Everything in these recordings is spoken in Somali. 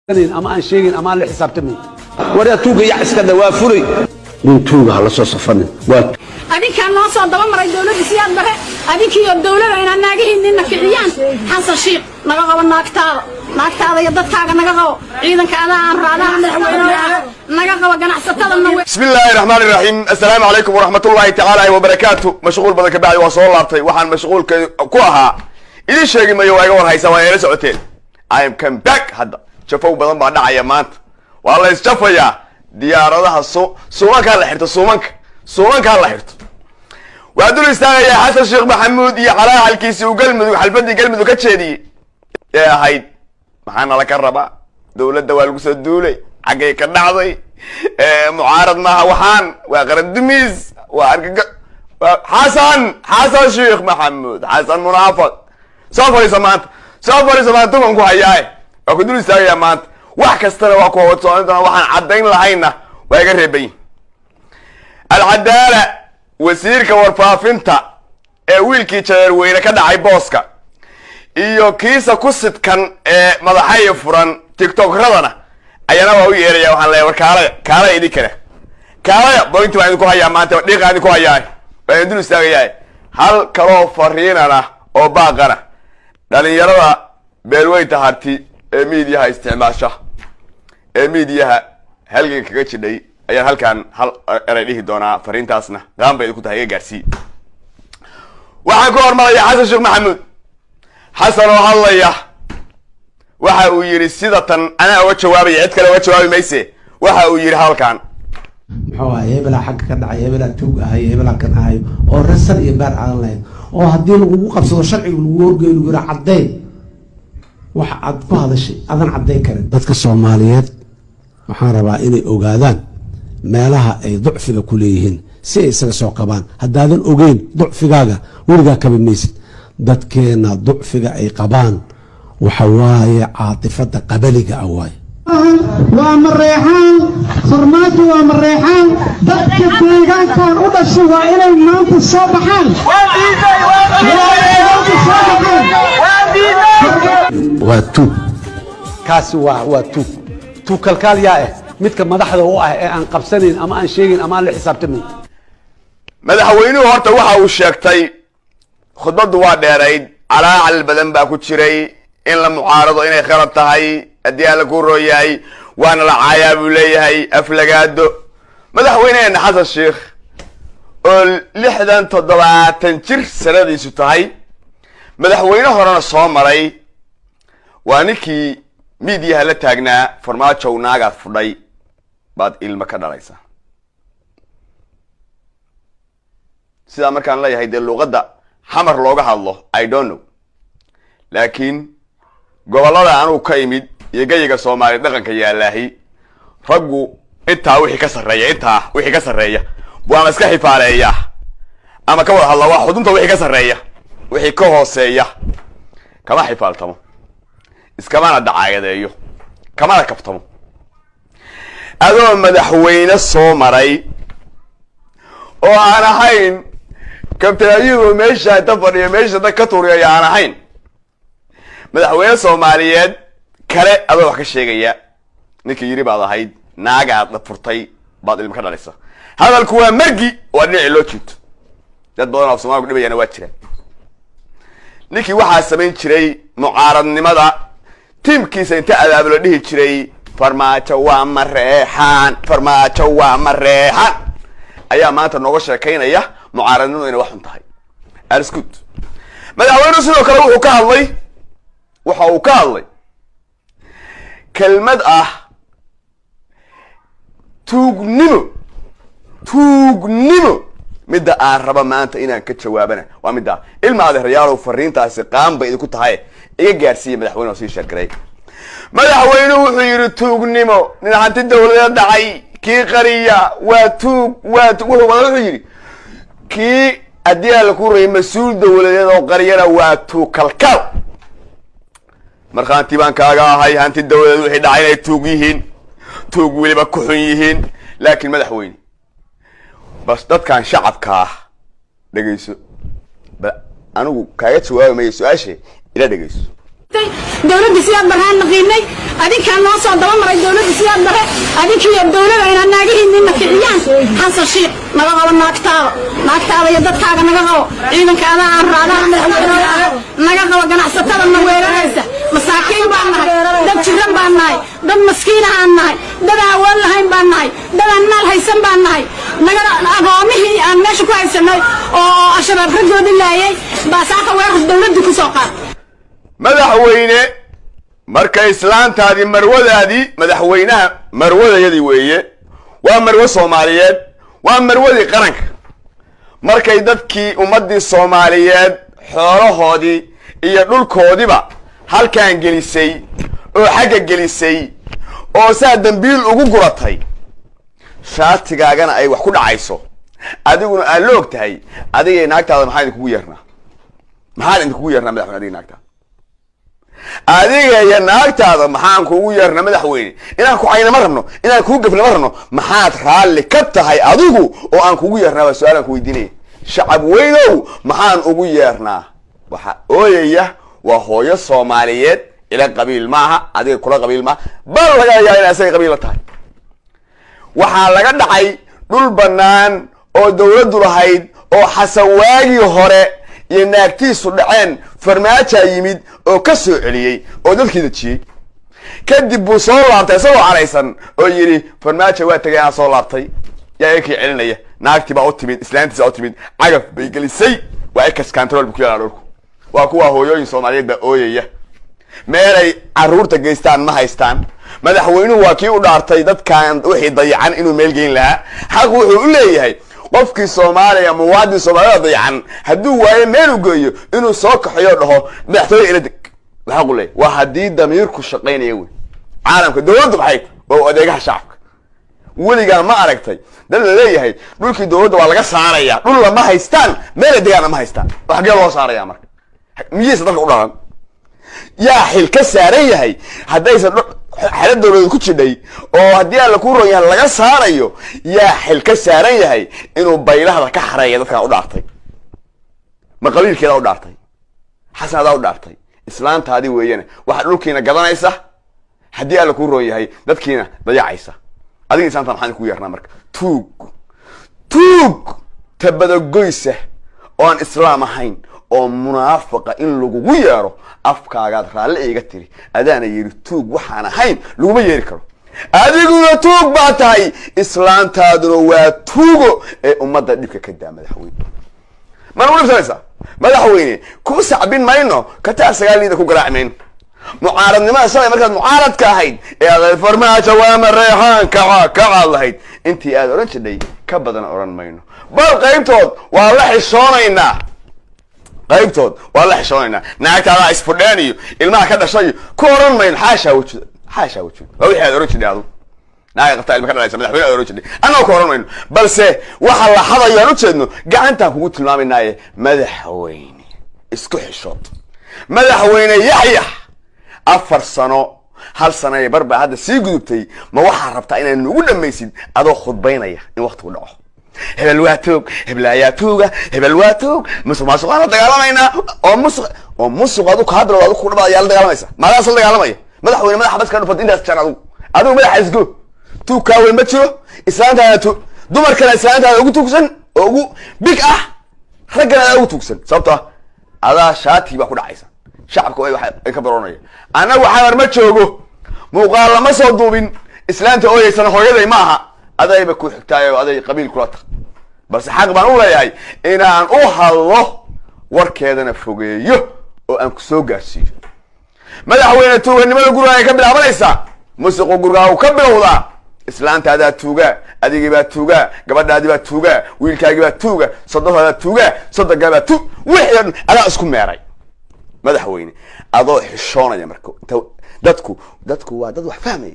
ama aan sheegin ama aan la xisaabtamin wada tuuga ya iska dhawaa furay nin tuuga hala soo safanin waa adinka noo soo daba maray dawladda siyaad bare adinkiyo dawladda ina naagahiinna kiciyaan xasan shiiq naga qabo naagtaada iyo dadkaaga naga qabo ciidanka aan raadaan madaxweynaha naga qabo ganacsatada bismillahir rahmanir rahim assalaamu alaykum wa rahmatullahi ta'ala wa barakatuh mashquul badan ka bacdi waa soo laabtay waxaan mashquulka ku ahaa idin sheegi mayo waa iga war haysa waa ila socoteen I am come back hadda jafow badan baa dhacaya maanta waa la isjafayaa diyaaradaha suumanka la xirto suumanka la xirto waa dul istaagaya xasan sheekh maxamuud iyo calaa halkiisi uu galmudug xalfadii galmudug ka jeediyay ee ahayd maxaana la ka rabaa dawladda waa lagu soo duulay xagee ka dhacday mucaarad maaha waxaan waa qaran dumis waa argaga xasan sheekh maxamuud xasan munaafiq soo fariisa maanta tuman ku hayaa waa ku dul istaagaya maanta wax kastana waa ku wadsoonayna waxaan cadayn lahayna waa iga reebay alcadaala wasiirka warfaafinta ee wiilkii jareer weyne ka dhacay booska iyo kiisa ku sidkan ee madaxay furan TikTok-radana ayana waa u yeeraya waxaan leeyahay kaala idin kaala point waa idin ku hayaa maanta dhiiqa idin ku hayaa waa dul istaagaya hal kaloo fariinana oo baaqana dhalinyarada beelweyta harti ee media isticmaasha ee media halkan kaga jidhay ayaan halkan hal eray dhihi doonaa fariintaasna qaanbay ku tahay gaarsi waxaan ku hormaraya xasan sheekh maxamuud xasan oo hadlaya waxa uu yiri sida tan ana uga jawaabay cid kale uga jawaabi mayse waxa uu yiri halkan muxuu ahaa hebela xaq ka dhacay hebela tuug ahay hebela kan ahay oo rasan iyo baar aan lahayn oo hadii lagu qabsado sharciga lagu horgeeyo lagu yiraahdo cadeyn wax aad ku hadashay adan cadeyn karin dadka Soomaaliyeed waxaan rabaa inay ogaadaan meelaha ay ducfiga ku leeyihiin si ay isaga soo qabaan haddaadan ogeyn ducfigaaga weligaa kaba maysid dadkeena ducfiga ay qabaan waxa waaye caatifada qabaliga ah waaye waa mareexaan farmaajo waa mareexaan dadka deegaankan u dhashay waa inay maanta soo baxaan waa tuug kaasi waa tuug kalkaalyaa midka madaxda u ah ee aan qabsanayn ama aan sheegin ama aan la xisaabtamin madaxweynuhu horta waxa uu sheegtay khudbadu waa dheerayd calaacal badan baa ku jiray in la mucaarado inay khalad tahay haddii aan la ku rooyahay waana la caayaa buu leeyahay aflagaado madaxweyneena xasan sheekh oo 67 jir sanadiisu tahay madaxweyne horena soo maray waa ninkii miidiyaha la taagnaa farmaajo naagaad fudhay baad ilma ka dhalaysa sida markaan leeyahay dee luqadda xamar looga hadlo I don't know laakiin gobolada aanu ka imid iyo gayiga Soomaaliya dhaqanka yaalaahi raggu intaa wixii ka sareeya waa iska xifaaleeya ama ka wada hadla waa xudunta wixii ka sareeya wixii ka hooseeya kama xifaaltamo iskamana dacaayadeeyo kamana kaftamo adoo madaxweyne soo maray oo aan ahayn kabtaayadu meesha tafariyo meesha dad ka tuuriyo aan ahayn madaxweyne Soomaaliyeed kale adoo wax ka sheegaya ninkii yiri baad ahayd naagaad la furtay baad ilma ka dhalaysa hadalku waa margi waa dhinac loo jiito dad badan oo Soomaaliya ku dhibayana waa jiraan ninkii waxa sameyn jiray mucaaradnimada tiimkiisa inta adaab la dhihi jiray farmaajo waa mareexan ayaa maanta nooga sheekaynaya mucaaradnimadu inay wax xun tahay arskud madaxweynuhu sidoo kale waxa uu ka hadlay kelmad ah tuugnimo midda aan raba maanta inaan ka jawaabana waa midda ilma adeerayaal fariintaasi qaanba idinku tahay iga gaarsiiyay madaxweynuhu si sheekaray madaxweynuhu wuxuu yiri tuugnimo nin hanti dawladda dhacay kii qariya waa tuug wuxuu yiri kii adiga la ku reeyay mas'uul dawladeed oo qariyana waa tuug kalkal markaanti baan kaaga ahay hanti dawladda wixii dhacay inay tuug yihiin tuug weliba ku xun yihiin laakiin madaxweyne bas dadkan shacabka dhageyso anigu kaaga jawaabayo su'aasha ila dhageyso dawladda siyaad barhaan naqinay adinka noo soo daba maray dawladda siyaad bare adinkiyo dawladda ina naagahiinna kiciyaan xasan shiiq naga qabo naagtaada iyo dadkaaga naga qabo ciidanka aan raadaan madaxweynaha naga qabo ganacsatada na weeraraysa masaakiin baan nahay dad jiran baan nahay dad maskiin aan nahay dad awood lahayn baan nahay dad aan maal haysan baan nahay naga aqoomihii aan meesha ku haysanay oo ashabaab ragoodi laayay baasaaka weerar dawladda ku soo qaad madaxweyne marka islaantaadii marwadaadii madaxweynaha marwadayadii weeye waa marwo Soomaaliyeed waa marwadii qaranka markay dadkii ummadii Soomaaliyeed xoolahoodii iyo dhulkoodiba halkaan gelisay oo xagga gelisay oo saa dambiil ugu guratay shaatigaagana ay wax ku dhacayso adiguna aad loog tahay adiga naagtaada maxaa idin kugu yeernaa madaxweyne adiga naagtaada adiga ya naagtaada maxaan kugu yeernaa madaxweyne inaan ku cayna ma rabno inaan kugu gafna ma rabno maxaad raalli ka tahay adigu oo aan kugu yeernaa waa su'aalan ku weydiinay shacab weynow maxaan ugu yeernaa waxa ooyaya waa hooyo Soomaaliyeed ila qabiil maaha adiga kula qabiil ma bal laga yaabaa inay asay qabiil tahay waxa laga dhacay dhul banaan oo dawladdu lahayd oo xasan waagi hore iyo naagtiisu dhaceen farmaajo yimid oo ka soo celiyay oo dadkii dajiyay kadib buu soo laabtay isagoo caraysan oo yiri farmaajo waa tagay aan soo laabtay yaa eekii celinaya naagtii baa u timid islaantiisa u timid cagaf bay gelisay waa ekas control ku yaala dhulku waa kuwa hooyooyin Soomaaliyeed baa ooyaya meelay caruurta geystaan ma haystaan madaxweynuhu waa kii u dhaartay dadkan wixii dayacan inuu meel geyn lahaa xaq wuxuu u leeyahay qofkii Soomaaliya muwaadin Soomaaliyeed dayacan hadduu waayo meel u geeyo inuu soo kaxayo dhaho madaxtooyada ila deg waxa qulay waa hadii damiirku shaqeynaya weey caalamka dawladdu maxay oo adeegaha shacabka weliga ma aragtay dad la leeyahay dhulkii dawladda waa laga saaraya dhul lama haystaan meel deegaan ma haystaan wax gal loo saaraya marka miyaysa dadka u dhalan yaa xil ka saaran yahay haddaysan xaalad dawladda ku jidhay oo haddii aan la ku roon yahay laga saarayo yaa xil ka saaran yahay inuu baylahada ka xareeyo dadka u dhaartay ma qabiilkeeda u dhaartay xasanada u dhaartay islaantaadii weeyana waxa dhulkiina gadanaysa haddii aan la ku roon yahay dadkiina dayacaysa adiga islaanta maxaan ku yeernaa marka tuug tabada goysa oo aan islaam ahayn oo munaafiqa in lagu yeero afkaagaad raalli iga tiri adaana yiri tuug waxaan ahayn laguma yeeri karo adiguna tuug baa tahay islaantaaduna waa tuugo ee ummadda dhibka ka daa madaxweyne mana wada saysa madaxweyne ku sacbin mayno ka taa sagaalida ku garaacmeen mucaaradnimada shalay markaad mucaaradka ahayd ee aad farmaajo waa mareexaan ka lahayd intii aad oran jiray ka badan oran mayno bal qaybtood waa la xishoonaynaa qaybtood waa la xishoonaynaa naagtaada isfudheeniyo ilmaha ka dhashay ku oran mayno xaasha wajid waa wixii aad oran jiray adu naag qabta ilma ka dhalaysa madaxweyne aad oran jiray annagu ku oran mayno balse waxa la hadayo aan u jeedno gacantaan kugu tilmaamaynaay madaxweyne isku xishood madaxweyne Yaxya 4 sano hal sano ay barba hadda sii gudubtay ma waxa rabtaa inaad nagu dhamaysid adoo khudbaynaya in waqtigu dhaco hebel waa toog hebel waa toog musuqmaasuqaana dagaalamayna oo musuqadu ka hadlo adu ku dhabaad yaal dagaalamaysa maadaas la dagaalamaya madaxweyne madaxa bas ka dhufad intaas jaan adu madaxa isgo tu ka weyn ma jiro islaantaada dumarkana islaantaada ugu tuugsan ugu big ah ragana ugu tuugsan sababtoo adaa shaati baa ku dhacaysa shacabku ay ka baroonaya anagu xamar ma joogo muuqaal lama soo duubin islaanta ooyaysan hooyaday ma aha adayba ku xigtaayo aday qabiil kula tag balse xaq baan u leeyahay inaan u hadlo warkeedana fogeeyo oo aan ku soo gaarsiiyo madaxweyne tuuganimada guriga ka bilaabanaysa musuq guriga ka bilowdaa islaantaada tuuga adigii baa tuuga gabadhaadi baa tuuga wiilkaagi baa tuuga sodohada tuuga sodoga baa wixii ala isku meeray madaxweyne adoo xishoonaya marka dadku waa dad wax fahmay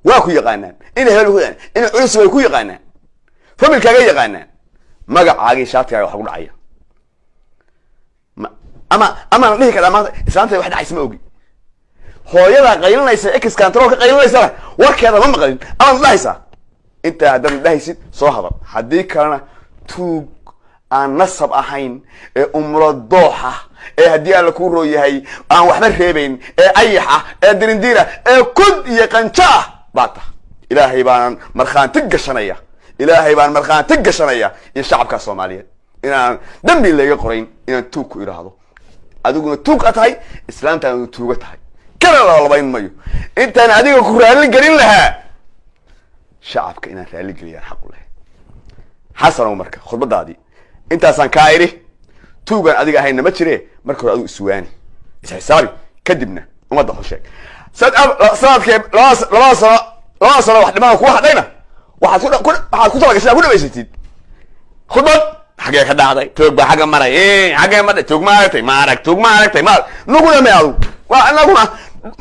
waa ku yaqaanaan in hebel ku yaqaan in culus way ku yaqaanaan familkaaga yaqaanaan magacaagi shaatiga wax ku dhacaya ama dhihi kara maanta islaanta wax dhacaysa ma ogi hooyada qaylinaysa ex control ka qaylinaysa warkeeda ma maqlin ama dhahaysa inta hadan dhahaysid soo hadal hadii kalena tuug aan nasab ahayn ee umro dooxa haddii alla kuu roo yahay aan waxba reebayn ayaxa dirindiira kud iyo qanjo ah baa tahay ilaahay baan markhaanti gashanaya in shacabka Soomaaliyeed inaan dambi laga qorayn inaan tuug ku iraahdo adiguna tuug tahay islaamtaadu tuuga tahay kala labayn mayo intaan adiga ku raali gelin lahaa shacabka inaan raali geliyaan xaq u leh xasan marka khudbadaadii intaasan ka iri tuugan adiga ahayn ma jiree marka hore adigu iswaani isxisaabi kadibna umada xusheeg sanadkee laba sano wax dhimaan ku hadayna waxaad ku talagashay ku dhameysatid khudbad xagee ka dhacday tuug baa xaga maray xagee ma tuug ma aragtay ma nuguna ma adu waa anaguna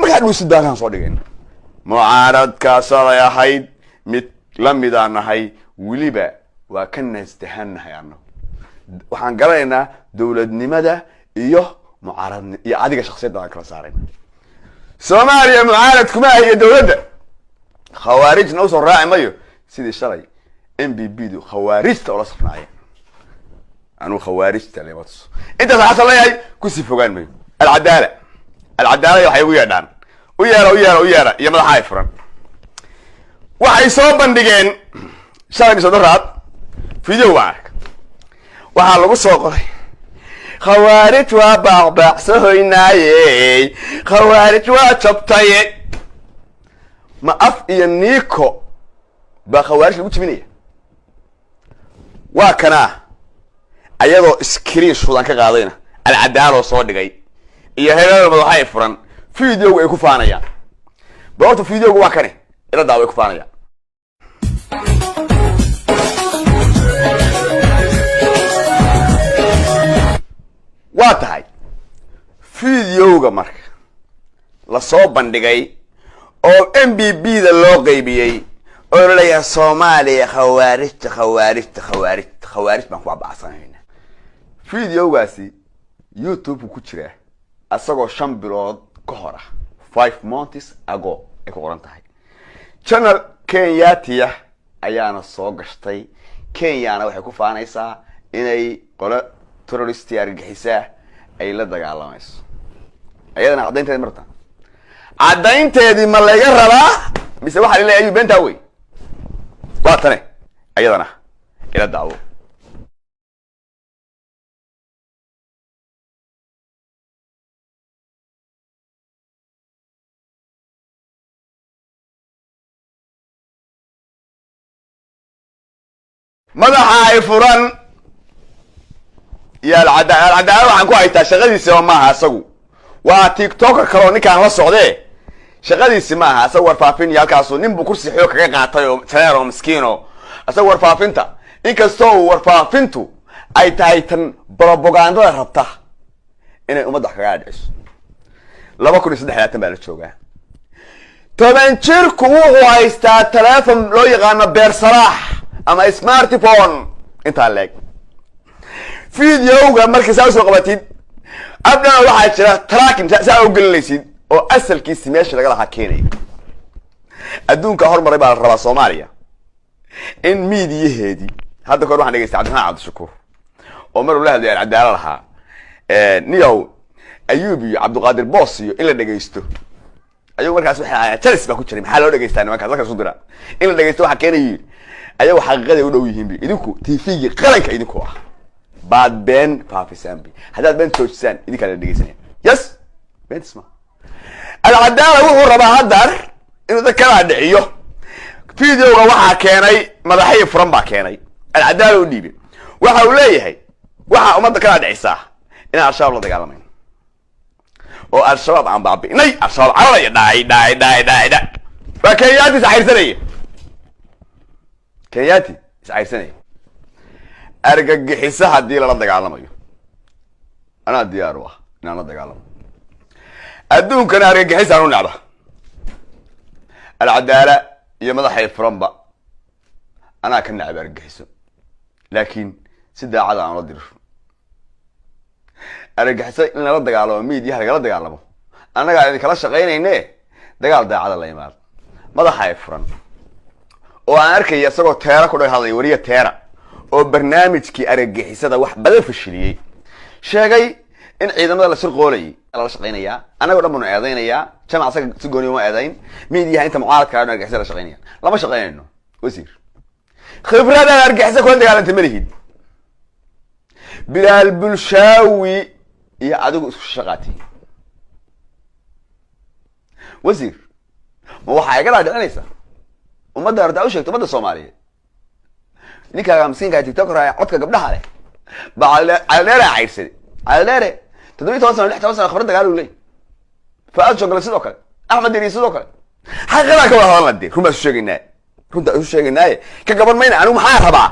marka dhuu sidaan soo dhigeen mu'aaradka salay ahayd mid lamida nahay wiliba waa kan nastahannahay annagu waxaan garanaynaa dawladnimada iyo mu'aaradnimada iyo adiga shakhsiyadda aan kala saarayna Soomaaliya mu'aarad kuma ahay dawladda khawaarij noo soo raacay mayo sidii shalay MBB-du khawaarijta oo la safnaayeen anu khawaarijta leeyahay inta sax leeyahay ku si fogaan mayo العدالة waxay ugu yeedhaan u yeera iyo madaxa ay furan waxay soo bandhigeen shalay sadaraad video waxa lagu soo qoray khawaarij waa baaqbaaqsahoynaaye khawaarij waa jabtay ma af iyo niiko ba khawaarij lagu jibinaya waa kana ayadoo screen shoodan ka qaadayna العدالة soo dhigay iyo heerada madaxa ay furan video ay ku faanayaan boorta video waa kane ila daawo ku faanayaan waa tahay videoga marka la soo bandhigay oo MBB da loo qaybiyay oo la yahay Soomaaliya khawaarij baan ku abaasanayna videogaasi YouTube ku jira asagoo 5 bilood ka hor 5 months ago ay ku qoran tahay channel Kenyatia ayaana soo gashtay Kenyana waxay ku faanaysaa inay qolo terrorist argagixisa ay la dagaalamayso ayadana cadaynteedii marta cadaynteedii ma laga rabaa mise waxa la leeyahay beenta way waa tane ayadana ila daawo madaxa ay furan يا العدالة waxaan ku haytaa shaqadiisa ma aha asagu waa TikToker kale ninkaan la socday shaqadiisa ma aha asagu warfaafin yaalkaas nin buu kursi xoog kaga qaatay oo taleero miskiino asagu warfaafinta inkastoo warfaafintu ay tahay tan propaganda rabta inay umada kaga dhacayso 2003 baa la joogaa toban jirku wuxuu haystaa telefoon loo yaqaan beer salaax ama smartphone inta leeg فيديوغا markii saa soo qabatid abdana waxa jira tracking saa u gelinaysid oo asalkiisa meesha laga lahaa keenay adduunka hormaray baa la rabaa Soomaaliya in miidiyaheedii hadda kor waxaan dhageystay Cabdiraxmaan Cabdishakuur oo mar ula hadlay cadaalad lahaa niyow Ayuub iyo Cabdiqaadir Boos iyo in la dhageysto ayuu markaas waxa jalis baa ku jiray maxaa loo dhageystaa nimanka dadka soo dira in la dhageysto waxa keenay ayuu xaqiiqada u dhow yihiin idinku TV-ga qaranka idinku ah بعد بين بابي سامبي هذا بين توجسان إذا كان الدقيقة يس بين اسمه العدالة وهو ربع هدر إنه ذكر عدعيه فيديو وحا كيني مدحي فرنبا كيني العدالة وديبي وحا وليه وحا أمد ذكر عدعي صح إنه الشباب الله دقال مين والشباب عن بابي ني الشباب عربي داي فكياتي سعير سنية كياتي سعير سنية argagixisaha hadii la dagaalamayo ana diyaar ah inaan la dagaalamo adduunkana argagixisaan u nacba العدالة iyo madaxay furanba ana ka nacba argagixiso laakiin si daacad aan la diro argagixiso in la dagaalamo media laga dagaalamo anaga ay kala shaqeynayne dagaal daacad la yimaad madaxay furan oo aan arkay isagoo teera ku dhahay wariye teera oo barnaamijkii argagixisada wax badan fashiliyay sheegay in ciidamada la shirqoolay la shaqeynaya anaga dhan banu eedeynaya jamac asaga si gooni uma eedeyn miidiyaha inta mucaaradka aan argixisada la shaqeynaya lama shaqeynayno wasiir khibrada argixisada ku dagaalanta malihid bilaal bulshaawi iyo adigu isku shaqaatay wasiir ma waxa ay gala dhicinaysa ummadda arda u sheegto ummadda Soomaaliyeed ninka miskiinka TikTok raaya codka gabdhaha leh caleera cayrsaday caleera 17 sano 16 sano khibrad dagaal u leey faad shaqo sidoo kale Ahmed Diris sidoo kale xaqada ka wada hadalnaa ruma sheegaynaa ka gaban mayna anu maxaa rabaa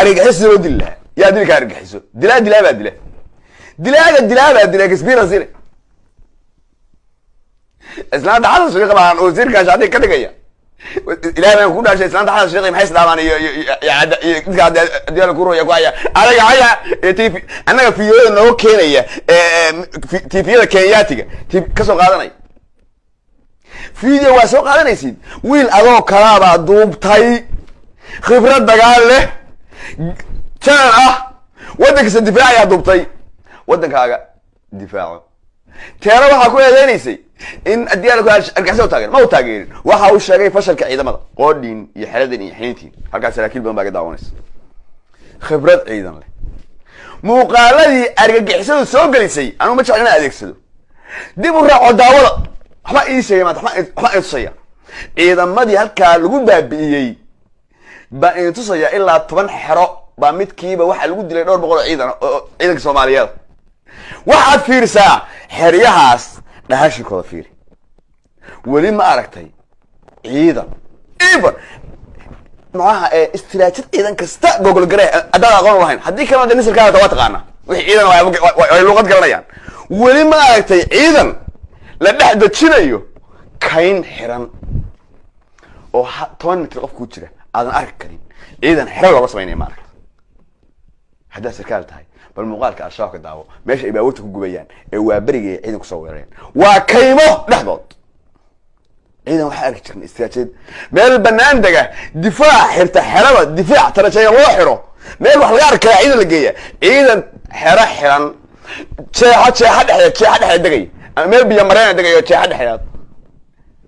argixis loo dilaa yaa dilka argixiso dilaa experience ile islaan dhaxal soo qabaan oo sirka shaqada ka dhigaya ilaahay aan ku dhaashay islaan dhaxal shaqay maxay islaamaan iyo dadka diyaar ku rooya ku haya anaga TV anaga fiyo noo keenaya TV-da Kenyaatiga ka soo qaadanay video waa soo qaadanaysid wiil adoo kala ba duubtay khibrad dagaal leh jaan wadanka difaaca duubtay wadankaaga difaaco teera waxa ku eedeynaysa in adiyaalku argixisada taageer ma u taageerin waxa uu sheegay fashalka ciidamada qoodin iyo xeladin iyo xiniintii halkaas saraakiil badan baa ka daawanaysa khibrad ciidan leh muuqaaladii argixisada soo galisay anu ma jeclana adeegsado dib u raaco daawada waxba ii sheegay waxba ay tusaya ciidamadii halkaa lagu baabi'iyey baa in tusaya ilaa 10 xero baa midkiiba waxa lagu dilay 200 ciidan oo ciidanka Soomaaliyeed waxaad fiirsaa xeryahaas dhahashikooda fiiri wali ma aragtay ciidan even maaha istiraatiijiyad ciidan kasta gogol garay adaa aqoon lahayn hadii kale nisirka ta taqaana wixii ciidan way luqad garanayaan wali ma aragtay ciidan la dhaxdajinayo kayn xiran oo 10 mitir qof ku jira aadan arki karin ciidan xiran looga sameeyay ma aragtay hadaa sarkaal tahay bal muuqaalka ashaaka daawo meesha ay baawurta ku gubayaan ee waa bariga ciidan ku soo weerareen waa kaymo dhexdood ciidan waxa arki jirnay istiraatiijiyad meel banaan daga difaac xirta xerada difaac tarajaya loo xiro meel wax laga arkay ciidan la geeya ciidan xera xiran jeexa dhexdeed dagay meel biyo mareen dagayo jeexa dhexdeed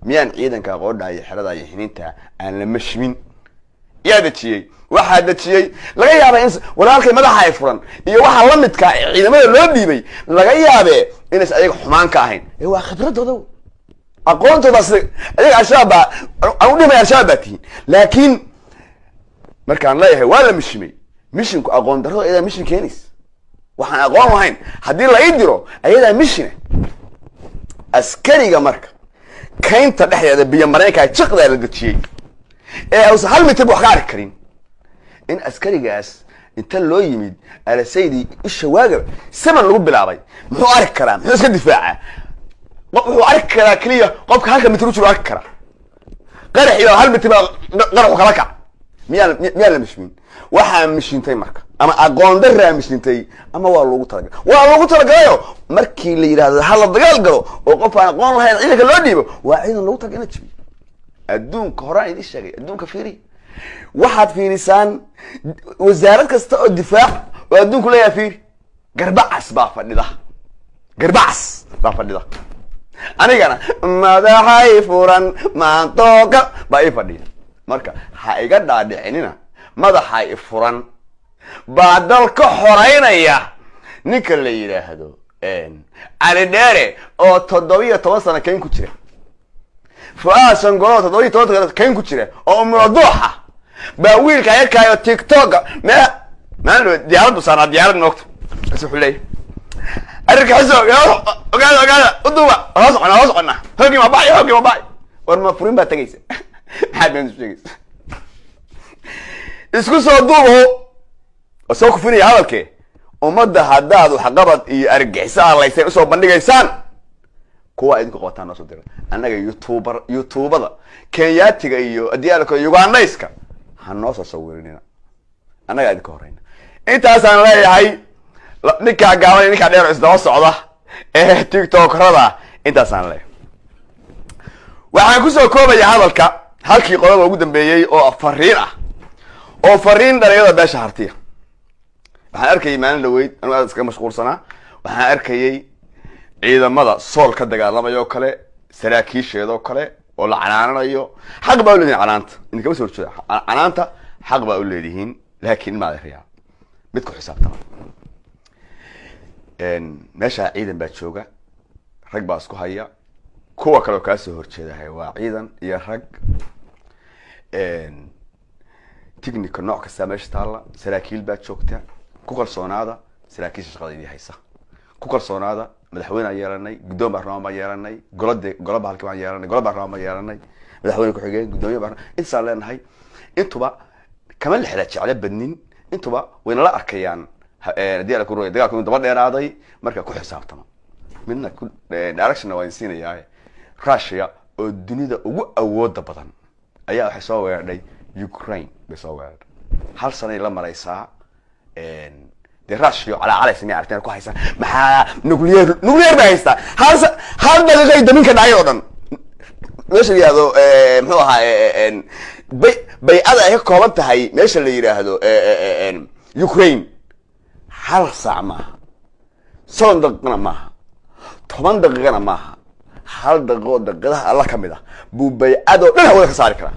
miyaan ciidanka qoodhaaya xerada iyo xiniinta aan la mashmin yaa dajiyay waxa dajiyay laga yaabay in walaalkay madaxa ay furan iyo waxa la midka ciidamada loo dhiibay laga yaabay in ayaga xumaan ka ahayn ee waa khibradooda aqoontooda ayaga ashaaba aan u dhimay ashaabati laakiin markaan leeyahay waa la mishimay mishinku aqoon darro iyada mishin keenis waxaan aqoon lahayn hadii la ii diro ayada mishine askariga marka kaynta dhexdeeda biyo mareenka jiqda la dajiyay ee uu hal mitir wax ka arki karin in askarigaas inta loo yimid alasaydi ishawaaga saman lagu bilaabay muxuu arki karaa muxuu iska difaaca wuxuu arki karaa kaliya qofka halka mitir u jiro arki karaa qarax iyo hal mitir qarax kala kac miyaa la mishmin waxa mishintay marka ama aqoon darra mishintay ama waa loogu talagalayo markii la yiraahdo hal dagaal galo oo qof aan aqoon lahayn ciidanka loo dhiibo waa ciidan lagu tagay inay jibi adduunka horaan idin sheegay adduunka fiiri waxaad fiirisaan wasaarad kasta oo difaac oo adduunku leeyahay fiiri garbacas baa fadhida anigana madaxay furan maantooka baa ii fadhiya marka ha iga dhaadhicinina madaxay furan baa dalka xoreynaya ninka la yiraahdo Ali Dheere oo 17 sano kayn ku jira faasan golo 17 sano kayn ku jira oo mawduuca baa wiilka yarkaayo TikTok ma diyaaradu saara diyaarad noqto isxulay arkaxso ogaada uduba hoosqana hogi ma baay war ma furin ba tagaysa xaabeen sheegaysa isku soo duubo oo soo ku finiya hadalkee ummadda hadaad wax qabad iyo argixisada laysay soo bandhigaysaan kuwa idinku qotaan noo soo diray annaga youtubada Kenyaatiga iyo adiyaalka Ugandayska ha noo soo sawirinina annaga idinku horeyna intaasaan leeyahay ninka gaaban ninka dheer isdaba socda ee TikTok rada intaasaan leeyahay waxaan ku soo koobaya hadalka halkii qodobka ugu dambeeyay oo fariin dhalinyarada beesha hartiya waxaan arkay maalin dhaweyd anu aad iska mashquulsanaa waxaan arkayay ciidamada sool ka dagaalamayo kale saraakiisheedoo kale oo la canaananayo xaq baa u leedihiin canaanta in kama soo horjeeda canaanta xaq baa u leedihiin laakiin ma adeeraya mid ku xisaabtama meesha ciidan baa jooga rag baa isku haya kuwa kale oo kaa soo horjeedahay waa ciidan iyo rag technical nooc kasta meesha taalla saraakiil baa joogta ku kalsoonaada saraakiisha shaqadeedii haysa ku kalsoonaada madaxweyne yeelanay guddoon baarlamaan baan yeelanay golo bahalkii baan yeelanay golo baarlamaan baan yeelanay madaxweyne ku-xigeen guddoomiye baarlamaan intaasaan leenahay intuba kama lexda jeclo badnin intuba wayna la arkayaan haddii ala ku rooya dagaalku in daba dheeraaday marka ku xisaabtama midna ku directionna waan siinayaa Russia oo dunida ugu awooda badan ayaa waxay soo weerartay Ukraine bay soo weerartay hal sano la maraysaa de Russia ala ala samee arteen ku haysan maxaa nuclear ba haysta hal daqiiqay daminka dhacay oo dhan meesha yiraahdo muxuu ahaa bay'ada ay ka kooban tahay meesha la yiraahdo Ukraine hal saac ma soon daqiiqna ma 10 daqiiqna ma hal daqiiqadaha alla kamid ah buu bay'ado dhan hawada ka saari kara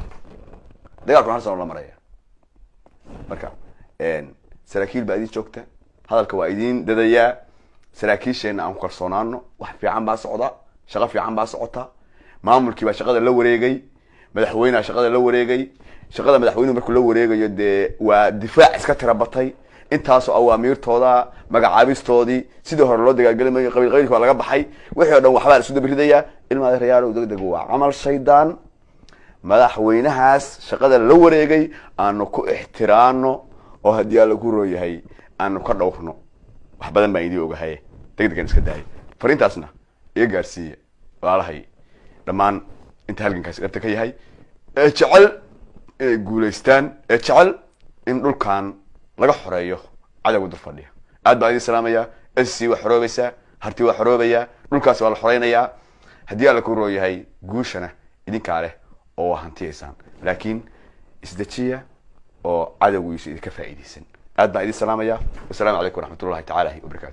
dagaalku hal sano la maraya marka saraakiil baa idin joogta hadalka waa idin dadaya saraakiisheena aan ku kalsoonaano wax fiican baa socda shaqo fiican baa socota maamulkii baa shaqada la wareegay madaxweynaha shaqada la wareegay shaqada madaxweynuhu markuu la wareegayo de waa difaac iska tirabatay intaas oo awaamiirtooda magacaabistoodii sidii hore loo dagaalgelay qabiilka waa laga baxay wixii oo dhan waxba isu dabridaya ilmaha reyaal degdeg waa amal shaydaan madaxweynahaas shaqada la wareegay aanu ku ixtiraano oo hadii alla ku rooyahay aanu ka dhowrno wax badan baan idin ogahay degdegan iska daay farintaasna iga gaarsiiya walaalahay dhamaan inta halgankaas qabta ka yahay jecel guuleystaan jecel in dhulkan laga xoreeyo cadawga dul fadhiya aad baan idin salaamaya SC wax xoroobaysa harti wax xoroobaya dhulkaas waa la xoreynaya hadii alla ku rooyahay guushana idinka leh oo hantiyaysan laakiin isdajiya oo cadawgiisu idinka faa'iideysan aad baan idin salaamaya wassalaamu calaykum waraxmatullaahi tacaala wa barakaatuh